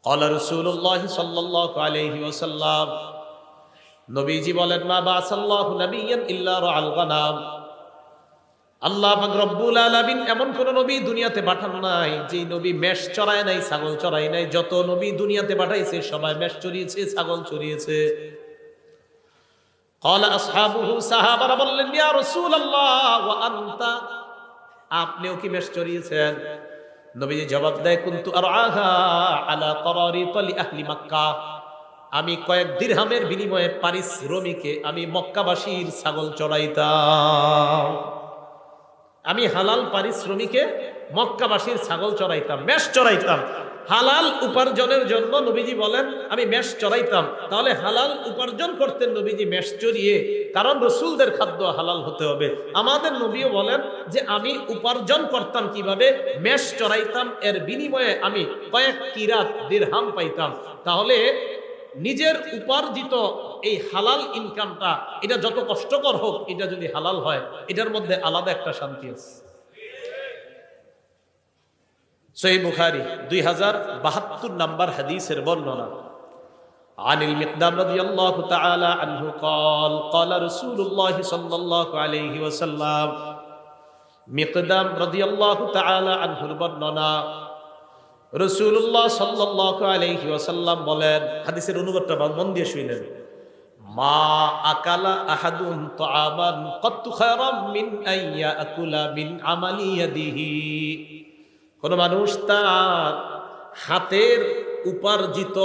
ক্বালা রাসূলুল্লাহ সাল্লাল্লাহু আলাইহি ওয়াসাল্লাম, নবীজি বলেন, মা বাসাল্লাহু নাবিয়্যান ইল্লা রাআল গানাম। আল্লাহ পাক রব্বুল আলামিন এমন কোন নবী দুনিয়াতে পাঠান নাই যে নবী মেষ চড়ায় নাই, ছাগল চড়ায় নাই। যত নবী দুনিয়াতে পাঠাইছে সবাই মেষ চড়িয়েছে, ছাগল চড়িয়েছে। ক্বালা আসহাবুহু, সাহাবারা বললেন, ইয়া রাসূলুল্লাহ ওয়া আনতা, আপনিও কি মেষ চড়িয়েছেন? নবীজি জবাব দেয়, কুনতু আরআহা আলা করারিত লি আহলি মক্কা, আমি কয়েক দিরহামের বিনিময়ে পারিশ্রমিকে আমি মক্কাবাসীর ছাগল চড়াইতাম। আমি হালাল পারিশ্রমিকে মক্কাবাসীর ছাগল চড়াইতাম, মেষ চড়াইতাম। হালাল উপার্জনের জন্য নবীজি বলেন আমি মেষ চড়াইতাম। তাহলে হালাল উপার্জন করতেন নবীজি মেষ চড়িয়ে, কারণ রসুলদের খাদ্য হালাল হতে হবে। আমাদের নবীও বলেন যে আমি উপার্জন করতাম কিভাবে, মেষ চড়াইতাম, এর বিনিময়ে আমি কয়েক কিরাত দিরহাম পাইতাম। তাহলে নিজের উপার্জিত এই হালাল ইনকামটা, এটা যত কষ্টকর হোক, এটা যদি হালাল হয়, এটার মধ্যে আলাদা একটা শান্তি আছে। সহিহ বুখারী 2072 নম্বর হাদিসের বর্ণনা। আনিল মিকদাম রাদিয়াল্লাহু তাআলা আনহু قال قال رسول الله صلى الله عليه وسلم, মিকদাম রাদিয়াল্লাহু তাআলা আনহুর বর্ণনা, রাসূলুল্লাহ সাল্লাল্লাহু আলাইহি ওয়াসাল্লাম বলেন, হাদিসের অনুবাদটা মন দিয়ে শুনেন, মা আকালা আহাদুন তাআমান ক্বাত্তু খায়রাম মিন আইয়া আকুলা মিন আমালি ইয়াদিহি, কোন মানুষ তার হাতের উপার্জিত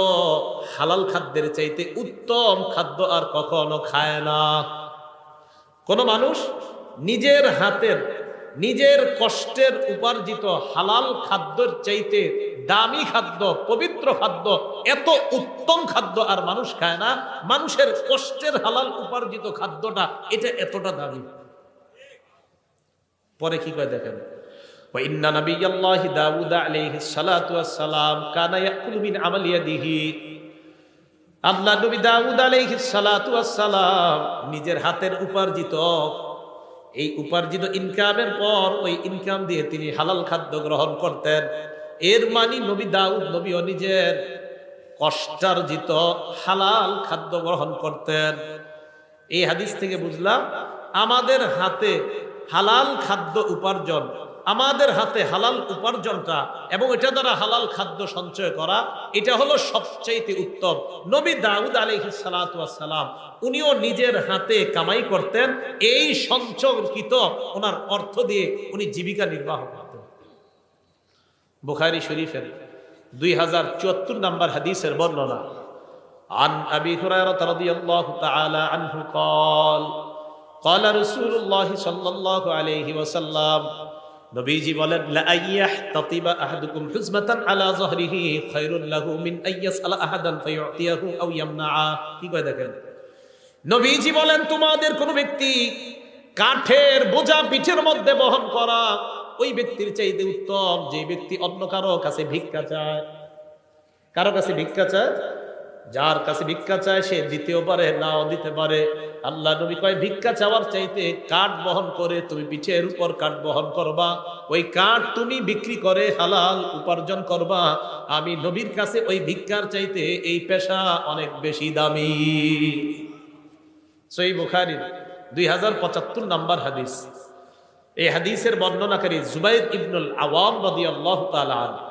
হালাল খাদ্যের চাইতে উত্তম খাদ্য আর কখনো খায় না। কোন মানুষ নিজের হাতের, নিজের কষ্টের উপার্জিত হালাল খাদ্যের চাইতে দামি খাদ্য, পবিত্র খাদ্য, এত উত্তম খাদ্য আর মানুষ খায় না। মানুষের কষ্টের হালাল উপার্জিত খাদ্যটা এটা এতটা দামি। পরে কি কয় দেখেন, وإن نبي الله داود عليه الصلاة والسلام كان يأكل من عمل يده, আল্লাহ নবী দাউদ আলাইহিস সালাতু ওয়াস সালাম নিজের হাতের উপার্জিত, এই উপার্জিত ইনকামের পর ওই ইনকাম দিয়ে তিনি হালাল খাদ্য গ্রহণ করতেন। এর মানে নবী দাউদ নবীও নিজের কষ্টার্জিত হালাল খাদ্য গ্রহণ করতেন। এই হাদিস থেকে বুঝলাম আমাদের হাতে হালাল খাদ্য উপার্জন, আমাদের হাতে হালাল উপার্জনটা এবং এটা দ্বারা হালাল খাদ্য সঞ্চয় করা, এটা হলো সবচেয়ে উত্তম। নবী দাউদ আলাইহিস সালাতু ওয়াস সালাম উনিও নিজের হাতে কামাই করতেন, এই সঞ্চয়কৃত ওনার অর্থ দিয়ে উনি জীবিকা নির্বাহ করতেন। বুখারী শরীফের 2074 নম্বর হাদিসের বর্ণনা। আন আবি হুরায়রা রাদিয়াল্লাহু তাআলা আনহু قال قال رسول الله صلى الله عليه وسلم, নবীজি বলেন, লা আইয়াহতাতিবা আহাদুকুম হুজমাতান আলা যহরিহি খায়রুল লাহু মিন আইয়াসআলা আহাদান ফায়ুতিয়াহু আও ইয়ামনাআ। কি কয় দেখেন, নবীজি বলেন তোমাদের কোন ব্যক্তি কাঠের বোঝা পিঠের মধ্যে বহন করা ওই ব্যক্তির চাইতে উত্তম যে ব্যক্তি অন্য কারো কাছে ভিক্ষা চায়। কারো কাছে ভিক্ষা চায়, যার কাছে ভিক্ষা চায় সে দিতেও পারে, নাও দিতে পারে। আল্লাহ নবী কয়, ভিক্ষা চাওয়ার চাইতে কাঠ বহন করে তুমি পিঠের উপর কাঠ বহন করবা, ওই কাঠ তুমি বিক্রি করে হালাল উপার্জন করবা। আমি নবীর কাছে ওই ভিক্ষার চাইতে এই পেশা অনেক বেশি দামি। সহিহ বুখারী 2075 নম্বর হাদিস। এই হাদিসের বর্ণনাকারী জুবাইর ইবনুল আওয়াম রাদিয়াল্লাহু তাআলা আনহু।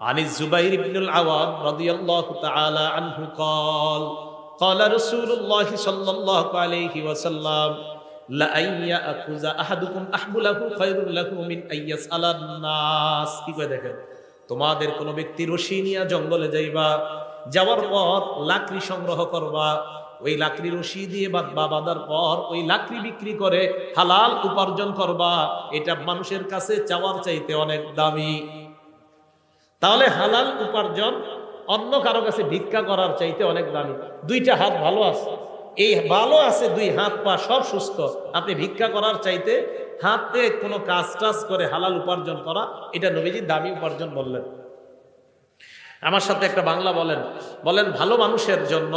আনি জুবাইর ইবনুল আওয়াম রাদিয়াল্লাহু তাআলা আনহু قال قال رسول الله صلى الله عليه وسلم لا ان ياخذ احدكم احبله خير له من ان يسال الناس। কি কয় দেখেন, তোমাদের কোন ব্যক্তি রশি নিয়ে জঙ্গলে যাইবা, যাওয়ার পর লাকড়ি সংগ্রহ করবা, ওই লাকড়ি রশি দিয়ে বাঁধার পর ওই লাকড়ি বিক্রি করে হালাল উপার্জন করবা, এটা মানুষের কাছে চাওয়ার চাইতে অনেক দামি। তাহলে হালাল উপার্জন অন্য কারো কাছে ভিক্ষা করার চাইতে অনেক দামি। দুইটা হাত ভালো আছে, এই ভালো আছে, দুই হাত পা সব সুস্থ, আপনি ভিক্ষা করার চাইতে হাতে কোনো কাজ টাজ করে হালাল উপার্জন করা, এটা নবীজি দামি উপার্জন বললেন। আমার সাথে একটা বাংলা বলেন, বলেন ভালো মানুষের জন্য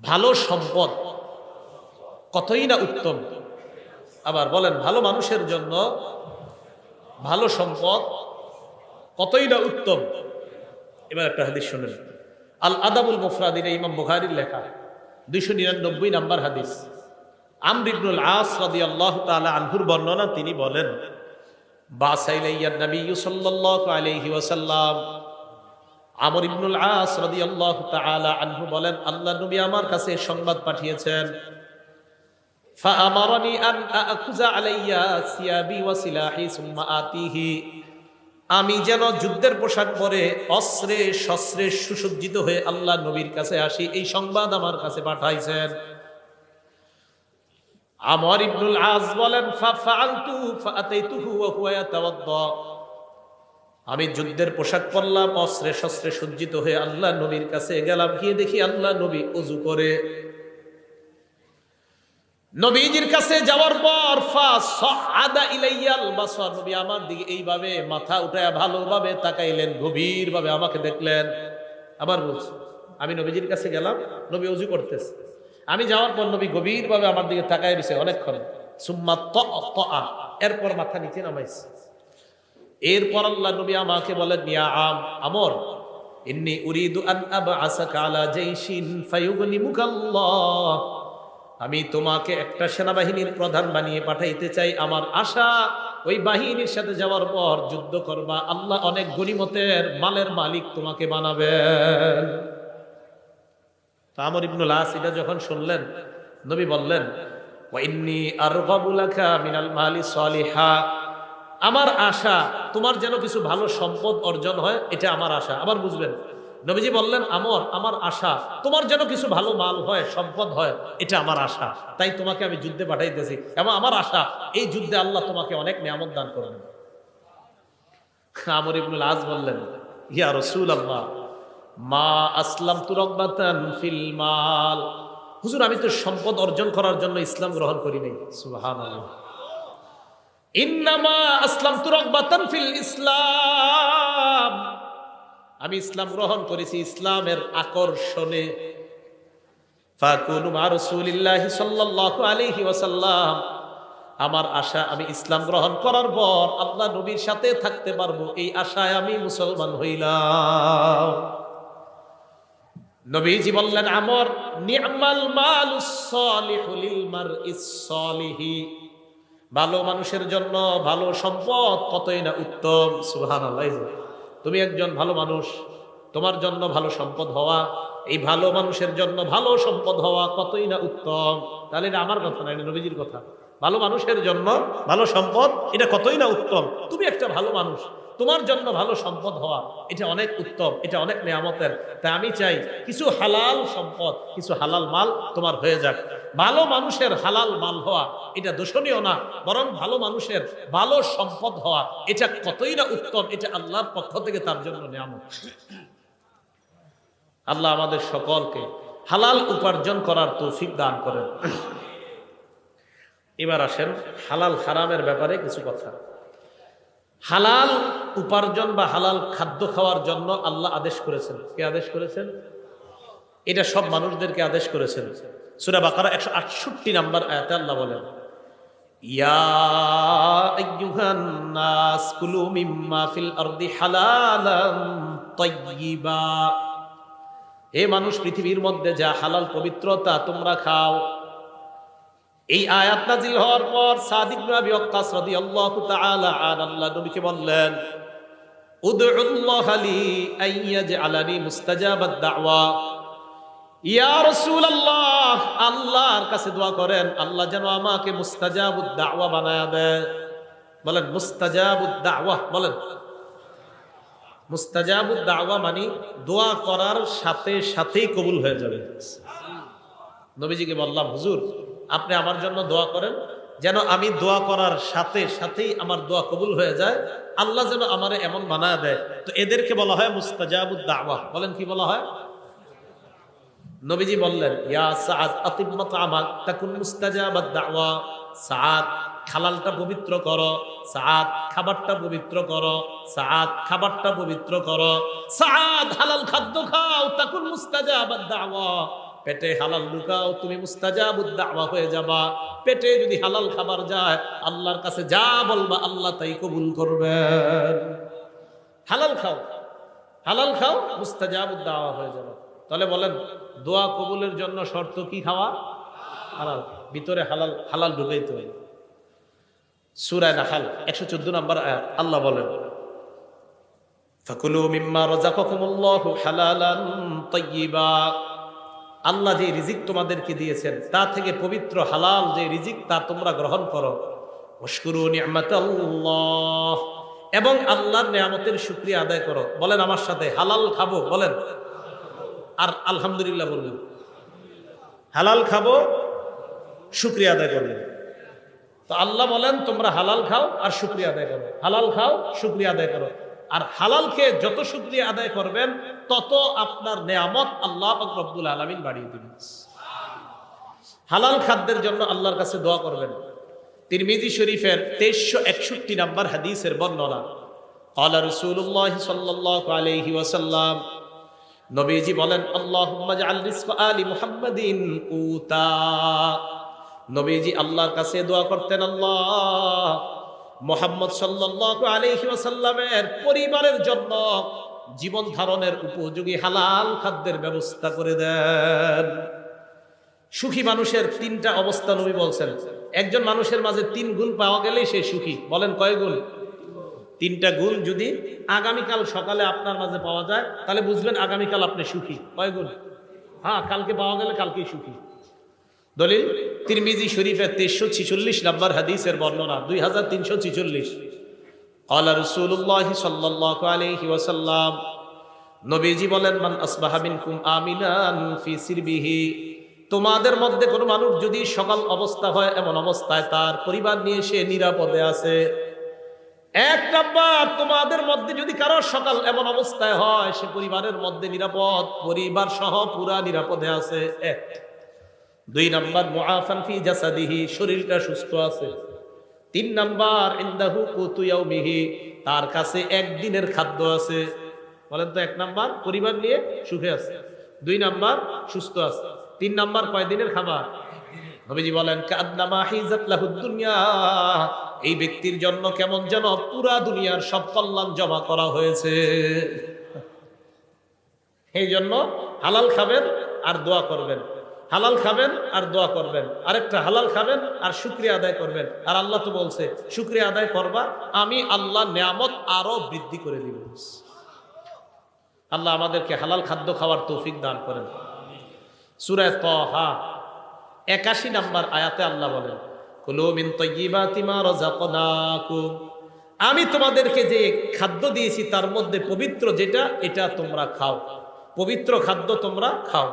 ভালো সম্পদ কতই না উত্তম। আবার বলেন, ভালো মানুষের জন্য ভালো সম্পদ কতই না উত্তম। এবার একটা হাদিস শুনেন, আল আদাবুল মুফরাদিন, ইমাম বুখারীর লেখা 299 নম্বর হাদিস। আমর ইবনুল আস রাদিয়াল্লাহু তাআলা আনহুর বর্ণনা, তিনি বলেন, বাসাইলাইয়ান নবী সাল্লাল্লাহু আলাইহি ওয়াসাল্লাম, আমর ইবনুল আস রাদিয়াল্লাহু তাআলা আনহু বলেন, আল্লাহর নবী আমার কাছে সংবাদ পাঠিয়েছেন, ফাআমারানি আন আকুযা আলাইয়া সিয়াবি ওয়া সিলাহি সুম্মা আতিহি, আমি যেন যুদ্ধের পোশাক পরে অস্ত্রে শস্ত্রে সুসজ্জিত হয়ে আল্লাহ নবীর কাছে আসি, এই সংবাদ আমার কাছে পাঠাইছেন। আমর ইবনুল আস বলেন, ফাআলতু ফাআতাইতুহু ওয়া হুয়া ইয়াতাওয়াদ্দা, আমি যুদ্ধের পোশাক পরলাম, অস্ত্রে শস্ত্রে সজ্জিত হয়ে আল্লাহ নবীর কাছে গেলাম, গিয়ে দেখি আল্লাহ নবী ওযু করে। নবীজির কাছে যাওয়ার পর ফাসআদা ইলাইয়াল বাসার, নবী আমার দিকে এইভাবে মাথা উঠায়া ভালোভাবে তাকাইলেন, গভীরভাবে আমাকে দেখলেন। আবার বলছি, আমি নবীজির কাছে গেলাম, নবী ওযু করতেছে, আমি যাওয়ার পর নবী গভীরভাবে আমার দিকে তাকায় রয়েছে অনেকক্ষণ। সুম্মা তাআ, এরপর মাথা নিচে নামাইছে। এরপর আল্লাহ নবী আমাকে বলেন, ইয়া আমর, ইন্নী উরিদু আন আবআসাকা আলা জাইশিন ফায়ুগনিমুকাল্লাহ, আমি তোমাকে একটা সেনাবাহিনীর প্রধান বানিয়ে পাঠাইতে চাই। আমার আশা ওই বাহিনীর সাথে যাওয়ার পর যুদ্ধ করবা, আল্লাহ অনেক গনিমতের মালের মালিক তোমাকে বানাবেন। আমর ইবনুল আস এটা যখন শুনলেন, নবী বললেন, ওয়া ইন্নী আরগাবু লাকা মিনাল মালি সালিহা, আমার আশা তোমার যেন কিছু ভালো সম্পদ অর্জন হয়, এটা আমার আশা। আবার বুঝবেন, নবীজি বললেন, আমর, আমার আশা তোমার যেন কিছু ভালো মাল হয়, সম্পদ হয়, এটা আমার আশা, তাই তোমাকে আমি যুদ্ধে পাঠাইতেছি, এবং আমার আশা এই যুদ্ধে আল্লাহ তোমাকে অনেক নিয়ামত দান করবেন। আমর ইবনুল আস বললেন, ইয়া রাসূলুল্লাহ, মা আসলামতু রাগবাতান ফিল মাল, হুজুর আমি তো সম্পদ অর্জন করার জন্য ইসলাম গ্রহণ করি নাই। সুবহানাল্লাহ। ইন্নামা আসলামতু রাগবাতান ফিল ইসলাম, আমি ইসলাম গ্রহণ করেছি ইসলামের আকর্ষণে। ফাকুনু মা রাসূলিল্লাহি সাল্লাল্লাহু আলাইহি ওয়াসাল্লাম, আমার আশা আমি ইসলাম গ্রহণ করার পর আল্লাহ নবীর সাথে থাকতে পারবো, এই আশায় আমি মুসলমান হইলাম। নবীজি বললেন, আমর, নি'মাল মালুস সালিহু লিল মারইস সালিহি, ভালো মানুষের জন্য ভালো সম্পদ কতই না উত্তম। সুবহানাল্লাহ। তুমি একজন ভালো মানুষ, তোমার জন্য ভালো সম্পদ হওয়া, এই ভালো মানুষের জন্য ভালো সম্পদ হওয়া কতই না উত্তম। তাহলে এটা আমার কথা না, এটা নবীজির কথা। ভালো মানুষের জন্য ভালো সম্পদ, এটা কতই না উত্তম। তুমি একটা ভালো মানুষ, তোমার জন্য ভালো সম্পদ হওয়া, এটা অনেক উত্তম, এটা অনেক নেয়ামতের। তাই আমি চাই কিছু হালাল সম্পদ, কিছু হালাল মাল তোমার হয়ে যাক। ভালো মানুষের হালাল মাল হওয়া এটা দোষণীয় না, বরং ভালো মানুষের ভালো সম্পদ হওয়া এটা কতই না উত্তম, এটা আল্লাহর পক্ষ থেকে তার জন্য নেয়ামত। আল্লাহ আমাদের সকলকে হালাল উপার্জন করার তৌফিক দান করেন। এবার আসেন হালাল হারামের ব্যাপারে কিছু কথা। হালাল উপার্জন বা হালাল খাদ্য খাওয়ার জন্য আল্লাহ আদেশ করেছেন। কে আদেশ করেছেন? এটা সব মানুষদেরকে আদেশ করেছেন। সূরা বাকারা 168 নম্বর আয়াতে আল্লাহ বলেন, ইয়া আইয়ুহান নাস কুলু মিম্মা ফিল আরদি হালালান তাইয়্যিবা, হে মানুষ, পৃথিবীর মধ্যে যা হালাল পবিত্রতা তোমরা খাও। এই আয়াত নাযিল হওয়ার পর সাদ ইবনে আবি ওয়াক্কাস রাদিয়াল্লাহু তাআলা আনহু আল্লাহ নবীকে বললেন, উদউল্লাহ লি আইয়াজআলানি মুস্তাজাবাদ দাওয়া, ইয়া রাসূলুল্লাহ, আল্লাহর কাছে দোয়া করেন আল্লাহ যেন আমাকে মুস্তাজাবুদ দাওয়া বানায় দেয়। বলেন মুস্তাজাবুদ দাওয়া, বলেন। মুস্তাজাবুদ দাওয়া মানে দোয়া করার সাথে সাথেই কবুল হয়ে যাবে। নবীজিকে বললাম, হুজুর আপনি আমার জন্য দোয়া করেন যেন আমি দোয়া করার সাথে সাথেই আমার দোয়া কবুল হয়ে যায়, আল্লাহ যেন আমারে এমন বানায় দেয়। তো এদেরকে বলা হয় মুস্তাজাবুদ দাওয়া। বলেন কি বলা হয়? নবীজি বললেন, ইয়া সাআদ আতিব মাতআমাক তাকুন মুস্তাজাবাদ দাওয়া, সাআদ হালালটা পবিত্র করো, সাআদ খাবারটা পবিত্র করো, সাআদ খাবারটা পবিত্র করো, সাআদ হালাল খাদ্য খাও, তাকুন মুস্তাজাবাদ দাওয়া, পেটে হালাল ঢুকাও, তুমি মুস্তাজাবুদ দাওয়া হয়ে যাবা। পেটে যদি হালাল খাবার যায়, আল্লাহর কাছে যা বলবা আল্লাহ তাই কবুল করবেন। হালাল খাও, হালাল খাও, মুস্তাজাবুদ দাওয়া হয়ে যাবে। তাহলে বলেন দোয়া কবুলের জন্য শর্ত কি? খাওয়া হালাল, ভিতরে হালাল, হালাল ঢুকাইতে হয়। সূরা নাহল 114 নম্বর আয়াত আল্লাহ বলেন, ফাকুলু মিম্মা রাযাকাকুমুল্লাহু হালালান তাইয়্যিবা। আল্লাহ যে রিজিক তোমাদেরকে দিয়েছেন তা থেকে পবিত্র হালাল যে রিজিক তা তোমরা গ্রহণ করো। ওয়াশকুরু নি'মাতাল্লাহ, এবং আল্লাহর নিয়ামতের শুকরিয়া আদায় করো। বলেন আমার সাথে, হালাল খাবো, বলেন আর আলহামদুলিল্লাহ বলবেন। হালাল খাবো, শুকরিয়া আদায় করবেন। তো আল্লাহ বলেন তোমরা হালাল খাও আর শুকরিয়া আদায় করো, হালাল খাও, শুকরিয়া আদায় করো। আর হালাল খেয়ে যত শুকরিয়া আদায় করবেন তত আপনার নেয়ামত আল্লাহ পাক রব্বুল আলামিন বাড়িয়ে দিবেন। হালাল খাদ্যের জন্য আল্লাহর কাছে দোয়া করবেন। তিরমিজি শরীফের 2361 নম্বর হাদিসের বর্ণনা, ক্বালা রাসূলুল্লাহ সাল্লাল্লাহু আলাইহি ওয়াসাল্লাম, নবীজি বলেন, আল্লাহুম্মা জাআল রিজকা আলি মুহাম্মাদিন কুতা। নবীজি আল্লাহর কাছে দোয়া করতেন, আল্লাহ মুহাম্মদ সাল্লাল্লাহু আলাইহি ওয়াসাল্লামের পরিবারের জন্য জীবন ধারণের উপযোগী হালাল খাদ্যের ব্যবস্থা করে দেন। সুখী মানুষের তিনটা অবস্থা নবী বলছেন। একজন মানুষের মাঝে 3 গুণ পাওয়া গেলেই সে সুখী। বলেন কয় গুণ? 3টা গুণ যদি আগামীকাল সকালে আপনার মাঝে পাওয়া যায় তাহলে বুঝবেন আগামীকাল আপনি সুখী। কয় গুণ? হ্যাঁ, কালকে পাওয়া গেলে কালকেই সুখী। দলিল তিরমিজি শরীফের 2346 নম্বর হাদিসের বর্ণনা, 2346। ক্বালা রাসূলুল্লাহ সাল্লাল্লাহু আলাইহি ওয়াসাল্লাম, নবীজি বলেন, মান আসবাহা মিনকুম আমিনান ফি সিরবিহি। তোমাদের মধ্যে কোনো মানুষ যদি সকাল অবস্থা হয় এমন অবস্থায় তার পরিবার নিয়ে সে নিরাপদে আছে। 1 নাম্বার, তোমাদের মধ্যে যদি কারো সকাল এমন অবস্থায় হয় সে পরিবারের মধ্যে নিরাপদ, পরিবার সহ পুরা নিরাপদে আছে। 1। 2 নাম্বার, মুআফান ফি জাসাদিহি, শরীরটা সুস্থ আছে। 3 নাম্বার, ইনদাহু কুতু ইয়াউমিহি, তার কাছে একদিনের খাদ্য আছে। বলেন তো, 1 নাম্বার পরিবার নিয়ে সুখে আছে, 2 নাম্বার সুস্থ আছে, 3 নাম্বার কয়দিনের খাবার? নবীজি বলেন, কাআন্নামা হিজাত লাহুদ দুনিয়া, এই ব্যক্তির জন্য কেমন যেন পুরা দুনিয়ার সব কল্যাণ জমা করা হয়েছে। এই জন্য হালাল খাবেন আর দোয়া করবেন, হালাল খাবেন আর দোয়া করবেন। আরেকটা, হালাল খাবেন আর শুকরিয়া আদায় করবেন। আর আল্লাহ তো বলছে শুকরিয়া আদায় করবা, আমি আল্লাহ নিয়ামত আরো বৃদ্ধি করে দিব। আল্লাহ আমাদেরকে হালাল খাদ্য খাওয়ার তৌফিক দান করেন। সূরা তাহা 81 নম্বর আয়াতে আল্লাহ বলেন, কুলু মিন তাইয়্যিবাতি মা রাযাকনাকুম, আমি তোমাদেরকে যে খাদ্য দিয়েছি তার মধ্যে পবিত্র যেটা, এটা তোমরা খাও, পবিত্র খাদ্য তোমরা খাও।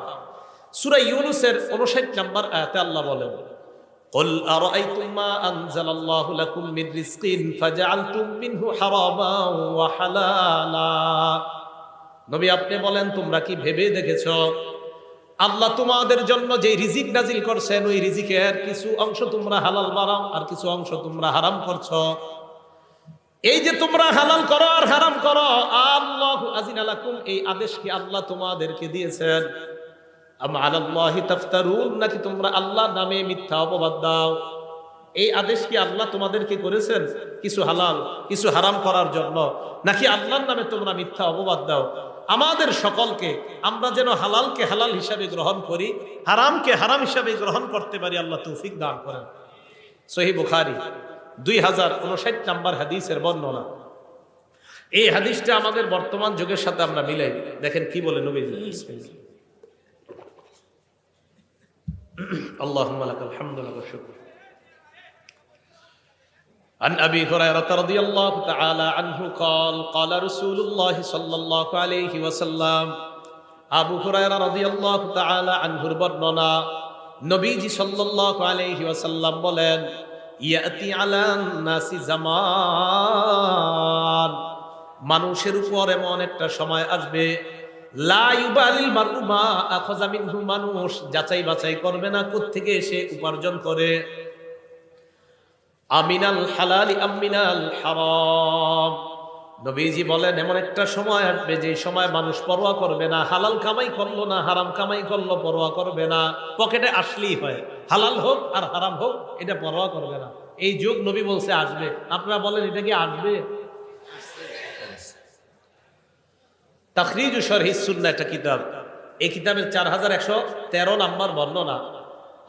সূরা ইউনূসের 59 নম্বর আয়াতে আল্লাহ বলেন, কুল আরাআইতুম মা আনজালাল্লাহু লাকুম মিন রিজকিন ফাজআলতুম মিনহু হারামান ওয়া হালালা। নবী আপনি বলেন, তোমরা কি ভেবে দেখেছো আল্লাহ তোমাদের জন্য যে রিজিক নাজিল করছেন ওই রিজিকের কিছু অংশ তোমরা হালাল বানাও আর কিছু অংশ তোমরা হারাম করছো। এই যে তোমরা হালাল করো আর হারাম করো, আল্লাহু আযিনা লাকুম, এই আদেশ কি আল্লাহ তোমাদেরকে দিয়েছেন? আম আলাল্লাহি তাফতারুন, নাকি তোমরা আল্লাহর নামে মিথ্যা অপবাদ দাও? এই আদেশ কি আল্লাহ তোমাদেরকে করেছেন কিছু হালাল কিছু হারাম করার জন্য, নাকি আল্লাহর নামে তোমরা মিথ্যা অপবাদ দাও? আমাদের সকলকে আমরা যেন হালালকে হালাল হিসাবে গ্রহণ করি, হারামকে হারাম হিসাবে গ্রহণ করতে পারি, আল্লাহ তৌফিক দান করেন। সহিহ বুখারী 2059 নম্বর হাদিসের বর্ণনা। এই হাদিসটা আমাদের বর্তমান যুগের সাথে আমরা মিলাই দেখেন কি বলে নবীজি। আল্লাহুম্মা লাকাল হামদু ওয়া শুকর। عن أبي هريرة رضي الله تعالى عنه قال قال رسول الله صلى الله عليه وسلم, আবু হুরায়রা রাদিয়াল্লাহু তাআলা আনহুর বর্ণনা, নবীজি সাল্লাল্লাহু আলাইহি ওয়াসাল্লাম বলেন, ইয়াতি আলান নাসি জামান, মানুষের উপর এমন একটা সময় আসবে, লা ইউবালিল মারউ মা আখাযা মিনহু, মানুষ যাচাই বাছাই করবে না কোত্থেকে সে উপার্জন করে, আমিনাল হালালি আমিনাল হারাম। নবীজি বলেন এমন একটা সময় আসবে যে সময় মানুষ পরোয়া করবে না, হালাল কামাই করলো না হারাম কামাই করলো পরোয়া করবে না, পকেটে আসলেই হয়, হালাল হোক আর হারাম হোক এটা পরোয়া করবে না। এই যুগ নবী বলছে আসবে। আপনারা বলেন এটা কি আসবে? তাখরিজু শরহি সুন্নাহ একটা কিতাব। এই কিতাবের 4113 নম্বর বর্ণনা।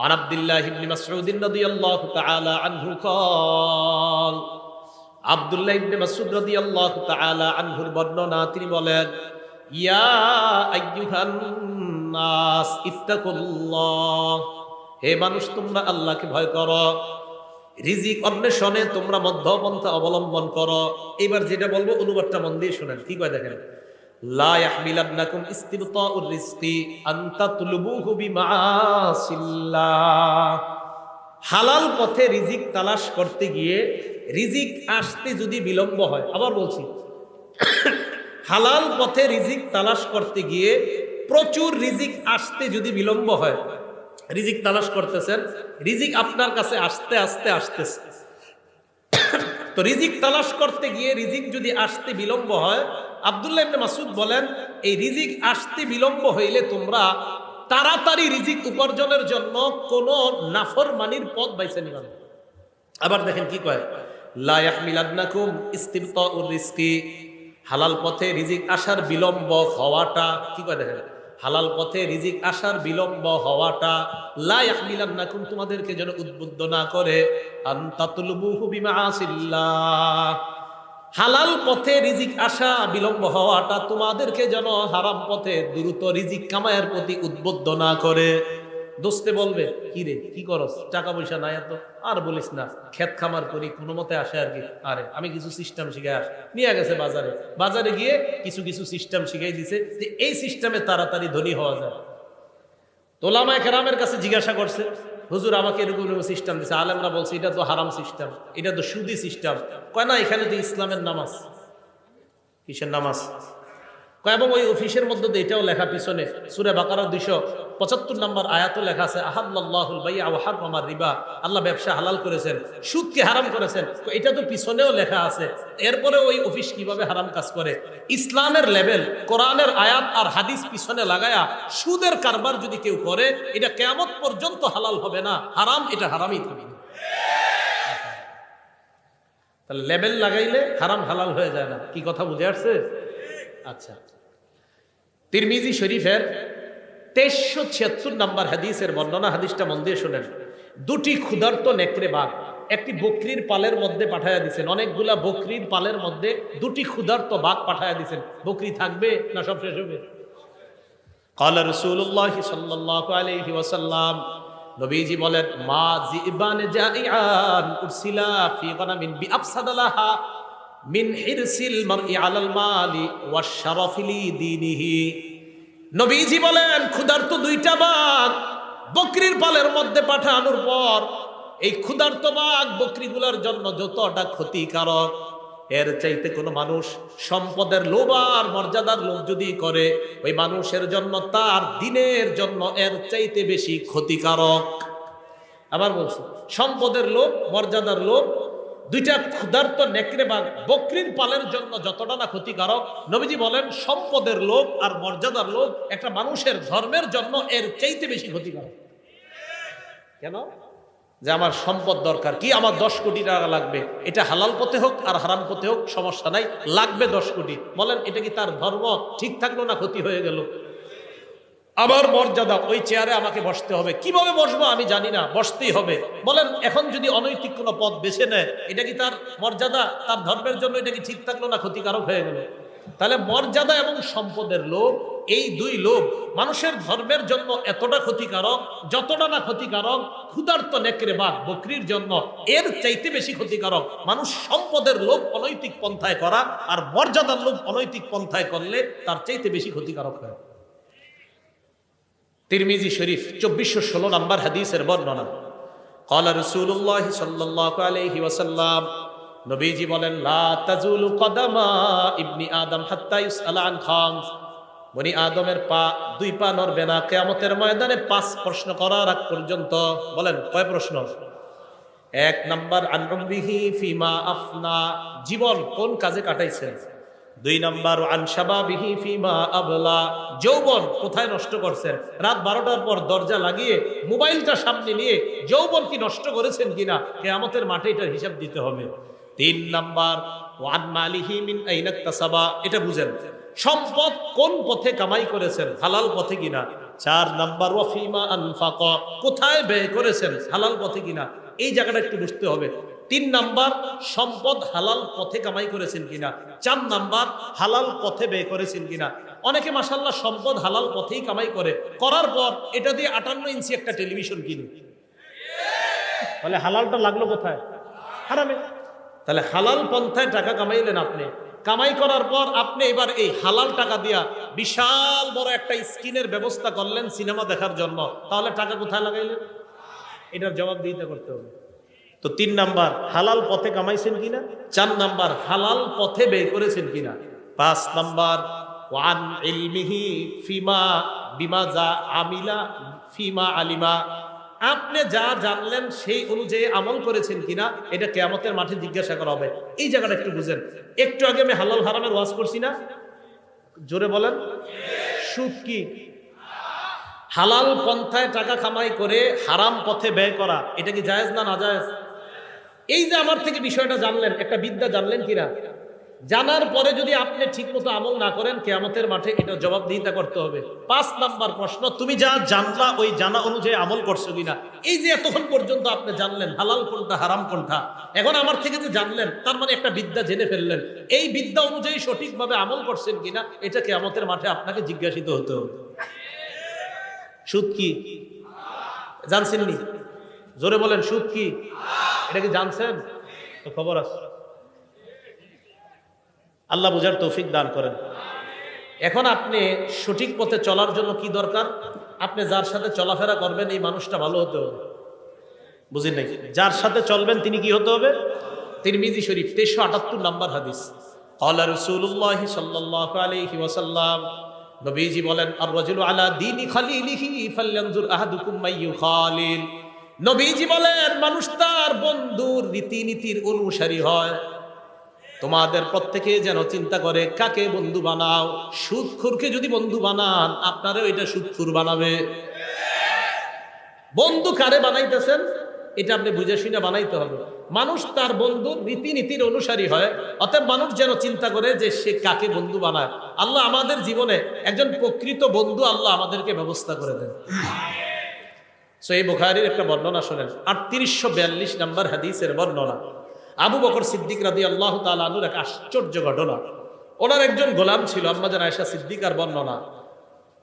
আন আব্দুল্লাহ ইবনে মাসউদ রাদিয়াল্লাহু তাআলা আনহু قال আব্দুল্লাহ ইবনে মাসউদ রাদিয়াল্লাহু তাআলা আনহুর বর্ণনা, তিনি বলেন, ইয়া আইয়ুহান নাস ইত্তাকুল্লাহ, হে মানুষ তোমরা আল্লাহকে ভয় করো, রিজিক অন্বেষণে তোমরা মধ্যপন্থা অবলম্বন করো। এবার যেটা বলবো অনুবাদটা মন দিয়ে শুনেন, কি কয় দেখেন। লা ইয়াহমিলান্নাকুম ইস্তিবতাউর রিজকি আন তাতলুবুহু বিমাআসিল্লাহ। হালাল পথে রিজিক তালাশ করতে গিয়ে রিজিক আসতে যদি বিলম্ব হয়, আবার বলছি, হালাল পথে রিজিক তালাশ করতে গিয়ে প্রচুর রিজিক আসতে যদি বিলম্ব হয়, রিজিক তালাশ করতেছেন, রিজিক আপনার কাছে আস্তে আস্তে আসতেছে, তো রিজিক তালাশ করতে গিয়ে রিজিক যদি আসতে বিলম্ব হয়, আব্দুল্লাহ ইবনে মাসউদ বলেন, এই রিজিক আসতে বিলম্ব হইলে তোমরা তাড়াতাড়ি রিজিক উপার্জনের জন্য কোন নাফরমানির পথ বাইছে নিবা না। আবার দেখেন কি কয়, লা ইয়াহমিলান্নাকুম ইস্তিবতাউর রিজকি, হালাল পথে রিজিক আসার বিলম্ব হওয়াটা, কি কয় দেখেন, হালাল পথে রিজিক আসার বিলম্ব হওয়াটা লা ইয়াহমিলান্নাকুম, তোমাদেরকে যেন উদ্বুদ্ধ না করে, আন তাতলুবুহু বিমাআসিল্লাহ, হালাল পথে রিজিক আসা বিলম্ব হওয়াটা তোমাদেরকে যেন হারাম পথে দ্রুত রিজিক কামায়ের প্রতি উদ্বুদ্ধ না করে। দোস্তে বলবে, কি রে কি করস, টাকা পয়সা নাই এত, আর বলিস না, ক্ষেত খামার করি কোনো মতে আসে আর কি। আরে আমি কিছু সিস্টেম শিখে নিয়ে গেছে বাজারে, বাজারে গিয়ে কিছু কিছু সিস্টেম শিখাই দিছে যে এই সিস্টেমে তাড়াতাড়ি ধনী হওয়া যায়। ওলামায়ে কেরামের কাছে জিজ্ঞাসা করছে, হুজুর আমাকে এরকম সিস্টেম দিছে, আলেমরা বলছে এটা তো হারাম সিস্টেম, এটা তো সুদি সিস্টেম। কয় না, এখানে তো ইসলামের নামাজ। কিসের নামাজ? কয় এবং ওই অফিসের মধ্যে তো এটাও লেখা, পিছনে সূরা বাকারা 275 নম্বর আয়াতও লেখা আছে, আহাল্লাল্লাহুল বাই'a ওয়া হাররামার রিবা, আল্লাহ ব্যবসা হালাল করেছেন, সুদকে হারাম করেছেন। এটা তো পিছনেও লেখা আছে, এরপরে ওই অফিস কিভাবে হারাম কাজ করে? ইসলামের লেভেল, কোরআনের আয়াত আর হাদিস পিছনে লাগায়া সুদের কারবার যদি কেউ করে, এটা কিয়ামত পর্যন্ত হালাল হবে না, হারাম, এটা হারামই থাকবে। তাহলে লেভেল লাগাইলে হারাম হালাল হয়ে যায় না। কি কথা বুঝে আসছে? আচ্ছা, তিরমিজি শরীফের 2376 নম্বর হাদিসের বর্ণনা, হাদিসটা মন দিয়ে শুনেন। দুটি ক্ষুধার্ত নেকড়ে বাঘ একটি বকরির পালের মধ্যে পাঠায়া দিয়েছেন, অনেকগুলা বকরির পালের মধ্যে দুটি ক্ষুধার্ত বাঘ পাঠায়া দিয়েছেন। বকরি থাকবে না সব শেষ হবে? ক্বালা রাসূলুল্লাহ সাল্লাল্লাহু আলাইহি ওয়াসাল্লাম, নবীজি বলেন, মা জিবান জাইআন উরসিলা ফি গানামিন বিআফসাদালাহা মিন হিরসিল মারই আলাল মালি ওয়াশ শারাফি লিদীনিহি। নবীজি বলেন, ক্ষুধার্ত দুইটা বাঘ বকরির পালের মধ্যে পাঠানোর পর এই ক্ষুধার্ত বাঘ বকরিগুলোর জন্য যতটা ক্ষতিকারক, এর চাইতে কোনো মানুষ সম্পদের লোভ আর মর্যাদার লোভ যদি করে, ওই মানুষের জন্য তার দিনের জন্য এর চাইতে বেশি ক্ষতিকারক। আবার বলছি, সম্পদের লোভ, মর্যাদার লোভ, দুইটা ক্ষুধার্ত নেকড়ে বাঘ বকরির পালের জন্য যতটা না ক্ষতিকারক, নবীজি বলেন সম্পদের লোভ আর মর্যাদার লোভ একটা মানুষের ধর্মের জন্য এর চাইতে বেশি ক্ষতিকারক। কেন? যে আমার সম্পদ দরকার, কি আমার 10 কোটি টাকা লাগবে, এটা হালাল পথে হোক আর হারাম পথে হোক সমস্যা নাই, লাগবে 10 কোটি। বলেন এটা কি তার ধর্ম ঠিক থাকলো না ক্ষতি হয়ে গেল? আবার মর্যাদা, ওই চেয়ারে আমাকে বসতে হবে, কিভাবে বসবো আমি জানি না, বসতেই হবে। বলেন এখন যদি অনৈতিক কোনো পথ বেছে নেয়, এটা কি তার মর্যাদা, তার ধর্মের জন্য এটা কি ঠিক থাকলো না ক্ষতিকারক হয়ে গেল? তাহলে মর্যাদা এবং সম্পদের লোভ, এই দুই লোভ মানুষের ধর্মের জন্য এতটা ক্ষতিকারক, যতটা না ক্ষতিকারক ক্ষুধার্ত নেকড়ে বাঘ বকরির জন্য এর চাইতে বেশি ক্ষতিকারক মানুষ সম্পদের লোভ অনৈতিক পন্থায় করা, আর মর্যাদার লোভ অনৈতিক পন্থায় করলে তার চাইতে বেশি ক্ষতিকারক হয়। তিরমিজি শরীফ 2416 নম্বর হাদিসের বর্ণনা। ক্বালা রাসূলুল্লাহ সাল্লাল্লাহু আলাইহি ওয়াসাল্লাম, নবীজি বলেন, লা তাজুলু কদামা ইবনি আদম হাত্তা ইউসআলা আন খামস, বনি আদমের দুই পা নড়বে না কিয়ামতের ময়দানে 5 প্রশ্ন করার আগ পর্যন্ত। বলেন কয় প্রশ্ন? 1 নাম্বার আন উমরিহি ফিমা আফনা, জীবন কোন কাজে কাটাইছেন। 2 নাম্বার আন শাবাবিহি ফিমা আবলা, যৌবন কোথায় নষ্ট করছেন। রাত 12টার পর দরজা লাগিয়ে মোবাইলটা সামনে নিয়ে যৌবন কি নষ্ট করেছেন কিনা, কিয়ামতের মাঠে এটার হিসাব দিতে হবে। 3 নাম্বার ওয়ান মালিহি মিন আইনা ইকতাসাবা, এটা বুঝেন, সম্পদ কোন পথে কামাই করেছেন, হালাল পথে কিনা। 4 নাম্বার ওয়াফিমা আনফাকা, কোথায় ব্যয় করেছেন, হালাল পথে কিনা, এই জায়গাটা একটু বুঝতে হবে। 3 নাম্বার সম্পদ হালাল পথে কামাই করেছেন কিনা। 4 নাম্বার হালাল পথে ব্যয় করেছেন কিনা। অনেকে মাশাআল্লাহ সম্পদ হালাল পথেই কামাই করে, করার পর এটা দিয়ে 58 ইঞ্চি একটা টেলিভিশন কিনে, তাহলে হালালটা লাগলো কোথায়? হারামে। তাহলে হালাল পন্থায় টাকা কামাইলেন আপনি, কামাই করার পর আপনি এবার এই হালাল টাকা দিয়া বিশাল বড় একটা স্ক্রিনের ব্যবস্থা করলেন সিনেমা দেখার জন্য, তাহলে টাকা কোথায় লাগাইলেন? এটার জবাব দিতে করতে হবে। তো 3 নাম্বার হালাল পথে কামাইছেন কিনা, 4 নাম্বার হালাল পথে ব্যয় করেছেন কিনা, 5 নাম্বার ওয়ান ইলমিহি ফিমা বিমা যা আমিলা ফিমা আলিমা, আপনি যা জানলেন সেই অনুযায়ী আমল করেছেন কিনা, এটা কিয়ামতের মাঠে জিজ্ঞাসা করা হবে। এই জায়গাটা একটু বুঝেন। একটু আগে আমি হালাল হারামের ওয়াজ করছি না, জোরে বলেন। সুদ কি? হালাল পন্থায় টাকা কামাই করে হারাম পথে ব্যয় করা, এটা কি জায়েজ না নাজায়েজ? এই যে আমার থেকে বিষয়টা জানলেন, একটা বিদ্যা জানলেন কিনা, জানার পরে যদি আপনি ঠিকমতো আমল না করেন কিয়ামতের মাঠে এটা জবাবদিহিতা করতে হবে। 5 নাম্বার প্রশ্ন, তুমি যা জানলা ওই জানা অনুযায়ী আমল করছো কিনা। এই যে এতক্ষণ পর্যন্ত আপনি জানলেন হালাল কোনটা হারাম কোনটা, এখন আমার থেকে যে জানলেন তার মানে একটা বিদ্যা জেনে ফেললেন, এই বিদ্যা অনুযায়ী সঠিকভাবে আমল করছেন কিনা এটা কিয়ামতের মাঠে আপনাকে জিজ্ঞাসিত হতে হবে। সুদ কি জানছেন নি? জোরে বলেন, সুদ কি? এটা কি জানছেন? তো খবর আছে। আল্লাহ বুঝার তৌফিক দান করেন। এখন আপনি সঠিক পথে চলার জন্য কি দরকার? আপনি যার সাথে চলাফেরা করবেন এই মানুষটা ভালো হতে হবে। বুঝেন নাকি? যার সাথে চলবেন তিনি কি হতে হবে? তিরমিজি শরীফ 1378 নাম্বার হাদিস, ক্বালা রাসূলুল্লাহ সাল্লাল্লাহু আলাইহি ওয়াসাল্লাম, নবীজি বলেন, আর রাজুলু আলা দীনি খালিলিহি ফালয়ানজুর আহাদুকুম মাইয়ু খালিল। নবীজি বলেন, মানুষ তার বন্ধুর রীতিনীতির অনুসারী হয়। তোমাদের প্রত্যেকে যেন চিন্তা করে কাকে বন্ধু বানাও। সুদখোরকে যদি বন্ধু বানান আপনারও এটা সুদখোর বানাবে। বন্ধু কারে বানাইতেছেন এটা আপনি বুঝে শুনে বানাইতে হবে। মানুষ তার বন্ধুর রীতিনীতির অনুসারী হয়, অতএব মানুষ যেন চিন্তা করে যে সে কাকে বন্ধু বানায়। আল্লাহ আমাদের জীবনে একজন প্রকৃত বন্ধু আল্লাহ আমাদেরকে ব্যবস্থা করে দেন। সহিহ বুখারীর একটা বর্ণনা শুনেন, 3842 নাম্বার হাদিসের বর্ণনা। আবু বকর সিদ্দিক রাদিয়াল্লাহু তাআলা আনহুর এক আশ্চর্য ঘটনা। ওনার একজন গোলাম ছিল, আম্মা জান আয়েশা সিদ্দিকার বর্ণনা,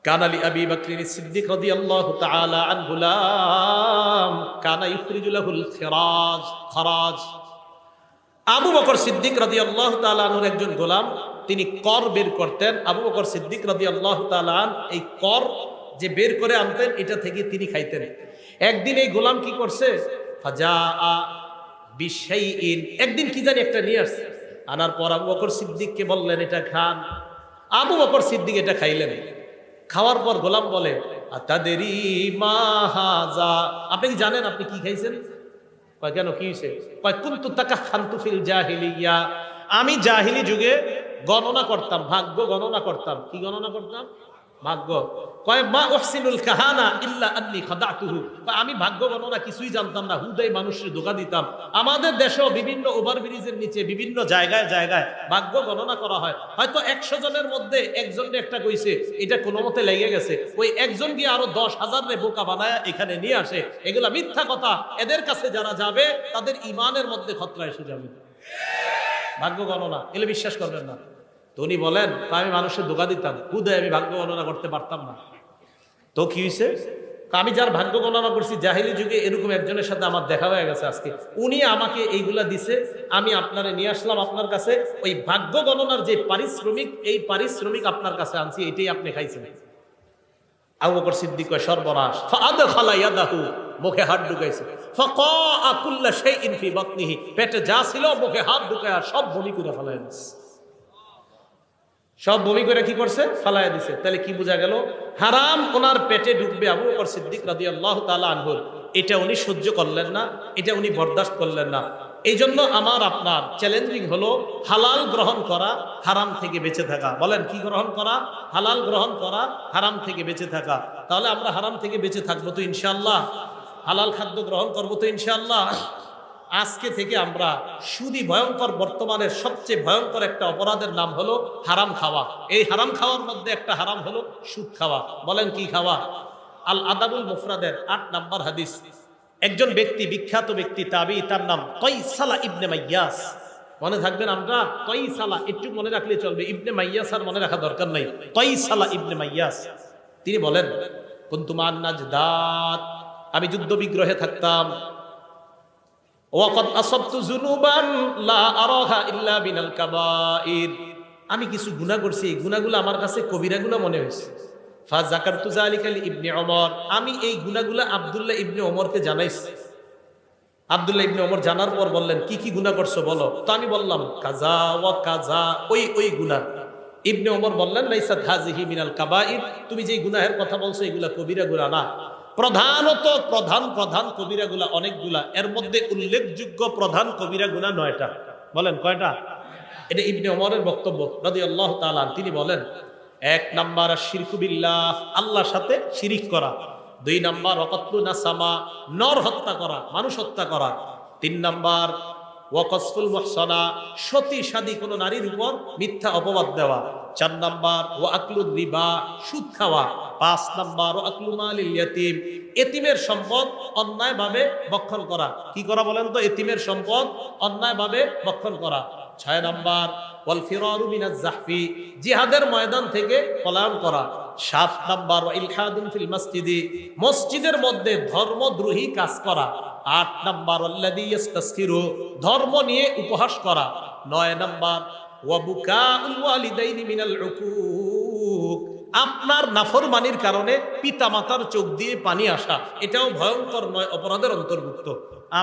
কানা লি আবি বকর সিদ্দিক রাদিয়াল্লাহু তাআলা আনহু গুলাম কানা ইখরিজু লাহুল খরাজ। আবু বকর সিদ্দিক রাদিয়াল্লাহু তাআলা আনহুর একজন গোলাম, তিনি কর বের করতেন। আবু বকর সিদ্দিক রাদিয়াল্লাহু তাআলা আন এই কর যে বের করে আনতেন এটা থেকে তিনি খাইতেন। একদিন এই গোলাম কি করছে, ফাজাআ বিশাইইন, একদিন কি জানি একটা নিয়ে আসছে, আনার পর আবু বকর সিদ্দিককে বললেন এটা খান। আবু বকর সিদ্দিক এটা খাইলেন। খাওয়ার পর গোলাম বলে, আতাদেরি মা হাযা, আপনি কি জানেন আপনি কি খাইছেন? কয় কেন, কি হইছে? কয় কুনতু তাকাখানতু ফিল জাহিলিয়া, আমি জাহিলি যুগে গণনা করতাম, ভাগ্য গণনা করতাম। কি গণনা করতাম? ভাগ্য। কয় মা উহসিনুল কাহানা ইল্লা আন্নী খাদাতুহু, আমি ভাগ্য গণনা কিছুই জানতাম না, হুদাই মানুষের ধোঁকা দিতাম। আমাদের দেশেও বিভিন্ন ওভারব্রিজের নিচে বিভিন্ন জায়গায় জায়গায় ভাগ্য গণনা করা হয়। হয়তো 100 জনের মধ্যে একজনকে একটা কইছে, এটা কোনো মতে লেগে গেছে, ওই একজন গিয়ে আরো 10,000 রে বোকা বানায় এখানে নিয়ে আসে। এগুলা মিথ্যা কথা, এদের কাছে যারা যাবে তাদের ইমানের মধ্যে খতরা এসে যাবে। ভাগ্য গণনা এগুলো বিশ্বাস করবেন না। তো উনি বলেন, আমি মানুষের ধোঁকা দিতাম, হুদায় আমি ভাগ্য গণনা করতে পারতাম না। তো কি হয়েছে? আমি যার ভাগ্য গণনা করছি জাহিলি যুগে এরকম একজনের সাথে আমার দেখা হয়ে গেছে আজকে, উনি আমাকে এইগুলা দিছে, আমি আপনারে নিয়ে আসলাম আপনার কাছে, ওই ভাগ্য গণনার যে পারিশ্রমিক এই পারিশ্রমিক আপনার কাছে আনছি, এটাই আপনি খাইছেন। আবু বকর সিদ্দিক কয় সর্বনাশ, ফাআদখালা ইয়াদাহু, মুখে হাত ঢুকাইছে, ফাকাআ কুল্লা শাইইন ফি বাতনিহি, পেটে যা ছিল মুখে হাত ঢুকায়া সব বমি করে ফেলায় দিছে। সব বমি করে কি করছে? ফালায়া দিছে। তাহলে কি বোঝা গেল? হারাম ওনার পেটে ঢুকবে আবু বকর সিদ্দিক রাদিয়াল্লাহু তাআলা আনহু, এটা উনি সহ্য করলেন না, এটা উনি বরদাস্ত করলেন না। এই জন্য আমার আপনার চ্যালেঞ্জিং হলো হালাল গ্রহণ করা, হারাম থেকে বেঁচে থাকা। বলেন কি গ্রহণ করা? হালাল গ্রহণ করা, হারাম থেকে বেঁচে থাকা। তাহলে আমরা হারাম থেকে বেঁচে থাকবো তো ইনশাআল্লাহ, হালাল খাদ্য গ্রহণ করবো তো ইনশাআল্লাহ। আজকে থেকে আমরা সুদী ভয়ঙ্কর, বর্তমানের সবচেয়ে ভয়ঙ্কর একটা অপরাধের নাম হলো হারাম খাওয়া। এই হারাম খাওয়ার মধ্যে একটা হারাম হলো সুদ খাওয়া। বলেন কি খাওয়া? আল আদাবুল মুফরাদের ৮ নম্বর হাদিস, একজন ব্যক্তি, বিখ্যাত ব্যক্তি তাবি, তার নাম কয়সালা ইবনে মাইয়াস। মনে থাকবেন, আমরা কয়সালা একটু মনে রাখলে চলবে, ইবনে মাইয়াস আর মনে রাখা দরকার নাই। কয়সালা ইবনে মাইয়াস তিনি বলেন, কুনতু মান নাজদাত, আমি যুদ্ধ বিগ্রহে থাকতাম। ওয়াকাদ আসাবতু যুনুবান লা আরাহা ইল্লা বিনাল কাবাইর, আমি কিছু গুনাহ করছি, এই গুনাহগুলো আমার কাছে কবিরা গুনাহ মনে হয়েছে। ফাযাকারতু যালিকা লিইবনে ওমর, আমি এই গুনাহগুলো আব্দুল্লাহ ইবনে ওমরকে জানাইছি। আব্দুল্লাহ ইবনে ওমর জানার পর বললেন, কি কি গুনাহ করছো বলো। তো আমি বললাম কাজা ওয়া কাজা, ওই গুনাহ। ইবনে ওমর বললেন, লাইসাত হাযিহি মিনাল কাবাইর, তুমি যে গুনাহের কথা বলছো এগুলা কবিরা গুনাহ না। প্রধানত প্রধান কবিরা গুনাহ অনেকগুলা, এর মধ্যে উল্লেখযোগ্য প্রধান কবিরা গুনাহ 9টা। বলেন কয়টা? এটা ইবনে ওমরের বক্তব্য রাদিয়াল্লাহু তাআলা। তিনি বলেন, 1 নাম্বার শিরকু বিল্লাহ, আল্লাহর সাথে শিরিক করা। 2 নাম্বার ওয়াকাতলু নাসামা, নর হত্যা করা, মানুষ হত্যা করা। 3 নাম্বার ওয়াকসফুল মুহসানা, সতী সাদী কোনো নারীর উপর মিথ্যা অপবাদ দেওয়া। 4 নাম্বার ওয়াকলুর রিবা, সুদ খাওয়া। 5 নাম্বার ওয়াকলু মালিল ইয়াতীম, এতিমের সম্পদ অন্যায়ভাবে ভক্ষণ করা। কি করা বলেন তো? এতিমের সম্পদ অন্যায়ভাবে ভক্ষণ করা। 6 নাম্বার ওয়াল ফিরারু মিনাজ জাহফি, জিহাদের ময়দান থেকে পলায়ন করা। 7 নাম্বার ওয়া ইলহাদুন ফিল মসজিদি, মসজিদের মধ্যে ধর্মদ্রোহী কাজ করা। 8 নাম্বার আল্লাযী ইস্তাসখিরু, ধর্ম নিয়ে উপহাস করা। 9 নাম্বার ওয়া বুকাউল ওয়ালিদাইনি মিনাল উকুক, আপনার নাফরমানির কারণে পিতামাতার চোখ দিয়ে পানি আসা, এটাও ভয়ঙ্কর 9 অপরাধের অন্তর্ভুক্ত।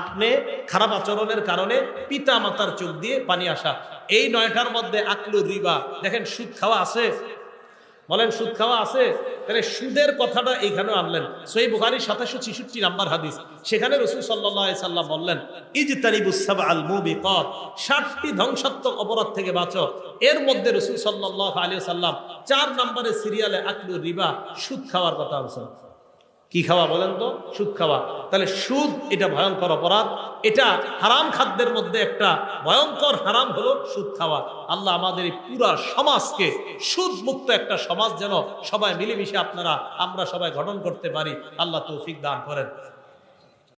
আপনি খারাপ আচরণের কারণে পিতা মাতার চোখ দিয়ে পানি আসা। এই 9টার মধ্যে আকলু রিবা, দেখেন সুদ খাওয়া আছে। বলেন সুদ খাওয়া আছে? তাহলে সুদের কথাটা এইখানে আনলেন। সহিহ বুখারী 766 নাম্বার হাদিস, সেখানে রাসূল সাল্লাল্লাহু আলাইহি সাল্লাম বললেন, ইজতানিবুস সাবআল মুবিকাত, 7টি ধ্বংসাত্মক অপরাধ থেকে বাঁচো। এর মধ্যে রাসূল সাল্লাল্লাহু আলাইহি সাল্লাম 4 নম্বরে সিরিয়ালে আকলু রিবা, সুদ খাওয়ার কথা বলেছেন। কি খাওয়া বলেন তো? সুদ খাওয়া। তাহলে সুদ এটা ভয়ঙ্কর অপরাধ, এটা হারাম খাদ্যের মধ্যে একটা ভয়ঙ্কর হারাম হলো সুদ খাওয়া। আল্লাহ আমাদের এই পুরা সমাজকে সুদ মুক্ত একটা সমাজ যেন সবাই মিলেমিশে আমরা সবাই গঠন করতে পারি, আল্লাহ তৌফিক দান করেন।